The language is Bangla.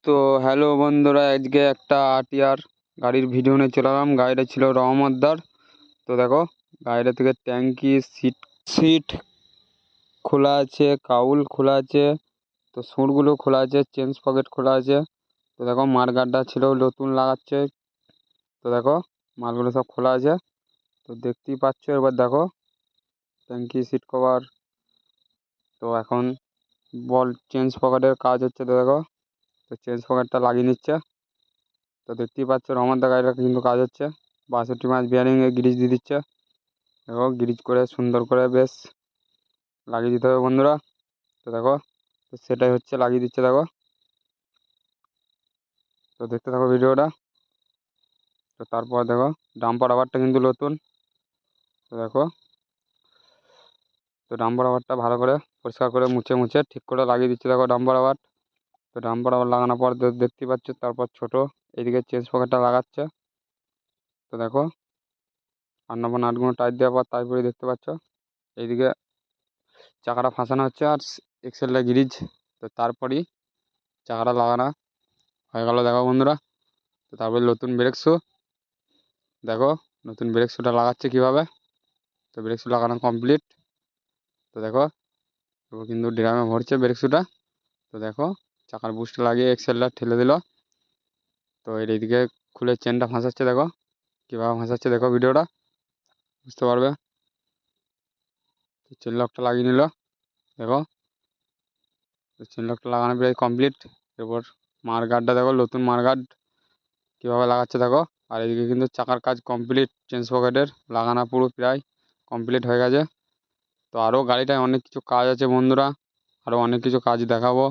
তো হ্যালো বন্ধুরা, আজকে একটা আরটিআর গাড়ির ভিডিও নিয়ে চলে এলাম। গাড়িটা ছিল রহমতদার। তো দেখো, গাড়িটা থেকে ট্যাঙ্কি সিট সিট খোলা আছে, কাউল খোলা আছে, তো সুঁড়গুলো খোলা আছে, চেঞ্জ পকেট খোলা আছে। তো দেখো, মারগার্ডটা ছিল নতুন লাগাচ্ছে। তো দেখো, মালগুলো সব খোলা আছে। তো দেখতেই পাচ্ছ। এবার দেখো, ট্যাঙ্কি সিট কভার। তো এখন বল চেঞ্জ পকেটের কাজ হচ্ছে। তো দেখো, তো চেঞ্জ পকেটটা লাগিয়ে নিচ্ছে। তো দেখতেই পাচ্ছ রহমতদা গাড়িটা কিন্তু কাজ হচ্ছে। 62 মাস বিয়ারিংয়ে গ্রিজ দিয়ে দিচ্ছে। দেখো, গ্রিজ করে সুন্দর করে বেশ লাগিয়ে দিতে হবে বন্ধুরা। তো দেখো, তো সেটাই হচ্ছে, লাগিয়ে দিচ্ছে দেখো। তো দেখতে থাকো ভিডিওটা। তো তারপর দেখো, ডাম্পার রাবারটা কিন্তু নতুন। তো দেখো, তো ডাম্পার রাবারটা ভালো করে পরিষ্কার করে মুছে মুছে ঠিক করে লাগিয়ে দিচ্ছে দেখো ডাম্পার রাবার। তো ডাম্পার রাবার লাগানোর পর দেখতেই পাচ্ছ, তারপর ছোট এইদিকে চেঞ্জ পকেটটা লাগাচ্ছে। তো দেখো, 8 নাটগুলো টাইট দেওয়ার পর তারপরে দেখতে পাচ্ছ এইদিকে চাকাটা ফাঁসানো হচ্ছে আর এক্সেলটা গ্রিজ। তো তারপরই চাকাটা লাগানো হয়ে গেল দেখো বন্ধুরা। তো তারপরে নতুন ব্রেক শু দেখো, নতুন ব্রেক শুটা লাগাচ্ছে কীভাবে। তো ব্রেক শু লাগানো কমপ্লিট। তো দেখো, এবার কিন্তু ড্রামে ভরছে ব্রেক শুটা। তো দেখো, চাকার বুস্ট লাগিয়ে এক্সেলটা ঠেলে দিল। তো এর এইদিকে খুলে চেনটা ফাঁসাচ্ছে দেখো, কীভাবে ফাঁসাচ্ছে দেখো ভিডিওটা, বুঝতে পারবে। তো চেন লকটা লাগিয়ে নিল দেখো। তো চেন লকটা লাগানো প্রায় কমপ্লিট। এরপর মারগার্ডটা দেখো, নতুন মারগার্ড কীভাবে লাগাচ্ছে দেখো। আর এদিকে কিন্তু চাকার কাজ কমপ্লিট, চেঞ্জ পকেটের লাগানো পুরো প্রায় কমপ্লিট হয়ে গেছে। তো আরও গাড়িটায় অনেক কিছু কাজ আছে বন্ধুরা, আরও অনেক কিছু কাজ দেখাবো।